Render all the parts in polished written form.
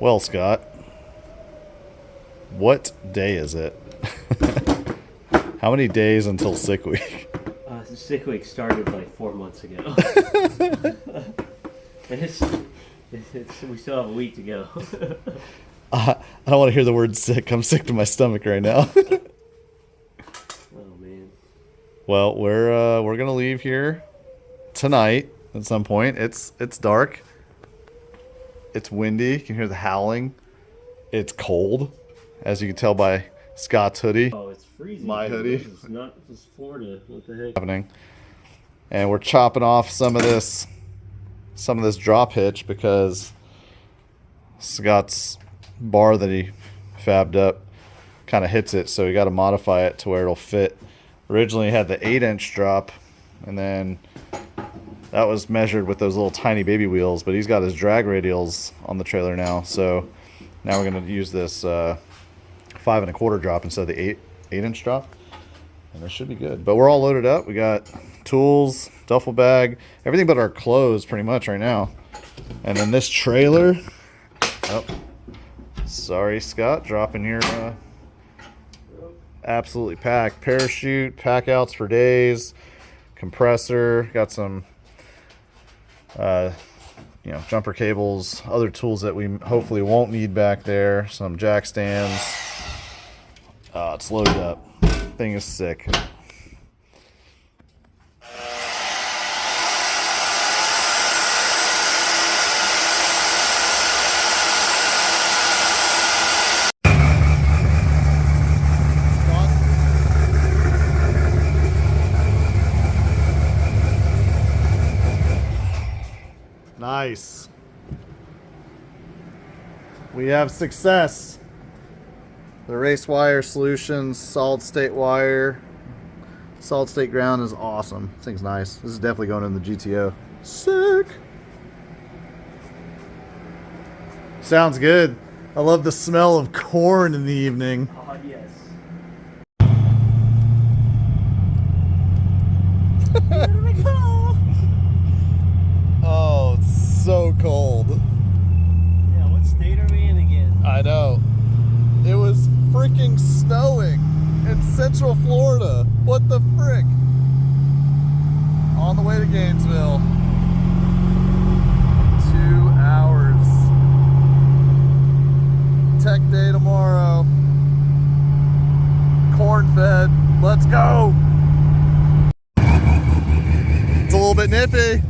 Well, Scott, what day is it? How many days until sick week? The sick week started like 4 months ago. And we still have a week to go. I don't want to hear the word sick. I'm sick to my stomach right now. Oh man. Well, we're gonna leave here tonight at some point. It's dark. It's windy. You can hear the howling. It's cold, as you can tell by Scott's hoodie. Oh, it's freezing. My hoodie. This is Florida. What the heck? Happening. And we're chopping off some of this drop hitch because Scott's bar that he fabbed up kind of hits it, so we got to modify it to where it'll fit. Originally it had the 8-inch drop, and then that was measured with those little tiny baby wheels, but he's got his drag radials on the trailer now, so now we're going to use this 5 1/4 drop instead of the 8-inch drop, and this should be good. But we're all loaded up. We got tools, duffel bag, everything but our clothes pretty much right now. And then this trailer, oh, sorry Scott, dropping your absolutely packed. Parachute, pack outs for days, compressor, got some jumper cables, other tools that we hopefully won't need back there, some jack stands. It's loaded up. Thing is sick. Nice. We have success. The race wire solutions, solid state wire, solid state ground is awesome. This thing's nice. This is definitely going in the GTO. Sick. Sounds good. I love the smell of corn in the evening. Oh yes. Here we go. Oh, it's so cold. Yeah, what state are we in again? I know. It was freaking snowing in Central Florida. What the frick? On the way to Gainesville. 2 hours. Tech day tomorrow. Corn fed. Let's go. It's a little bit nippy.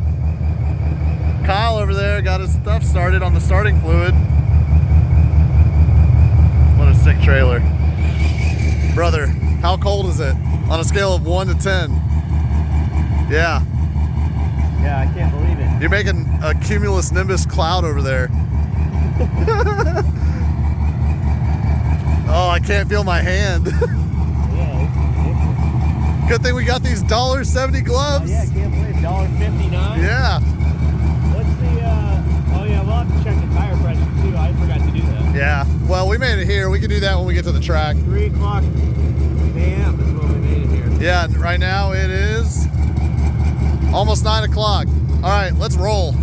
Kyle over there got his stuff started on the starting fluid. What a sick trailer. Brother, how cold is it? On a scale of 1 to 10. Yeah. Yeah, I can't believe it. You're making a cumulus nimbus cloud over there. Oh, I can't feel my hand. Yeah, Good thing we got these $1.70 gloves. yeah, I can't believe it. $1.59. Yeah. What's the oh yeah, we'll have to check the tire pressure too. I forgot to do that. Yeah. Well, we made it here. We can do that when we get to the track. 3 o'clock a.m. is when we made it here. Yeah, right now it is almost 9 o'clock. All right, let's roll.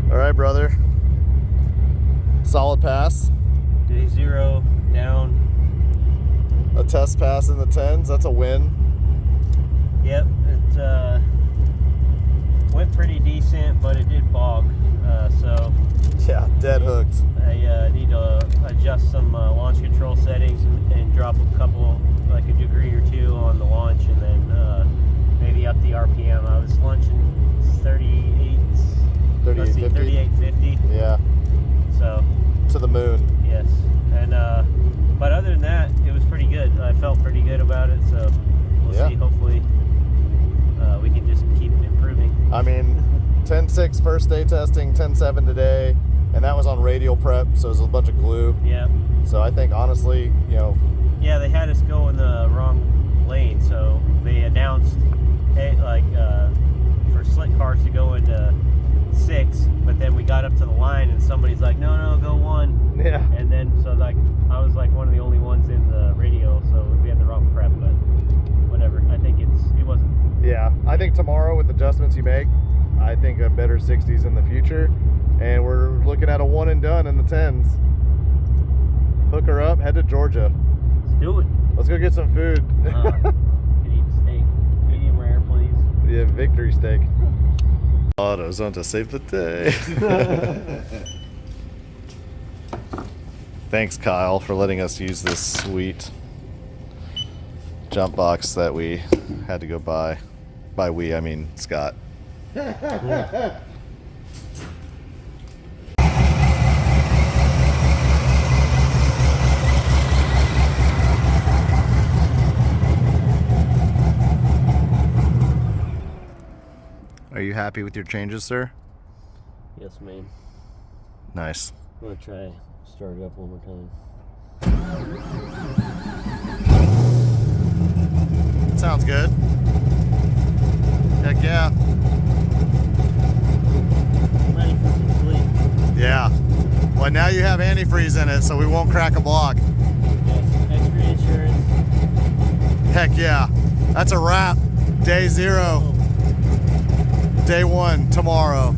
All right, brother. Solid pass. Day 0 down. A test pass in the 10s. That's a win. Yep, it went pretty decent, but it did bog. So Yeah, dead hooked. I need to adjust some launch control settings. to the moon. Yes, and but other than that, it was pretty good. I felt pretty good about it, so we'll see. Hopefully, we can just keep improving. I mean, 10.6 first day testing, 10.7 today, and that was on radial prep, so it was a bunch of glue. Yeah. So I think honestly, you know. Yeah, they had us go in the wrong lane, so they announced, hey, like for slick cars to go into 6, but then we got up to the line and somebody's like, no, go 1. Yeah. And then so like I was like one of the only ones in the radial, so we had the wrong prep, but whatever. I think it wasn't. Yeah, I think tomorrow with adjustments you make, I think a better 60s in the future, and we're looking at a 1 and done in the 10s. Hook her up, head to Georgia. Let's do it. Let's go get some food. Could eat steak, medium rare, please. Yeah, victory steak. AutoZone to save the day. Thanks, Kyle, for letting us use this sweet jump box that we had to go buy. By we, I mean Scott. Yeah. Are you happy with your changes, sir? Yes, man. Nice. I'm gonna try start it up one more time. Sounds good. Heck yeah. I'm ready for some sleep. Yeah. Well, now you have antifreeze in it, so we won't crack a block. Yes, extra insurance. Heck yeah. That's a wrap. Day 0. Day 1 tomorrow.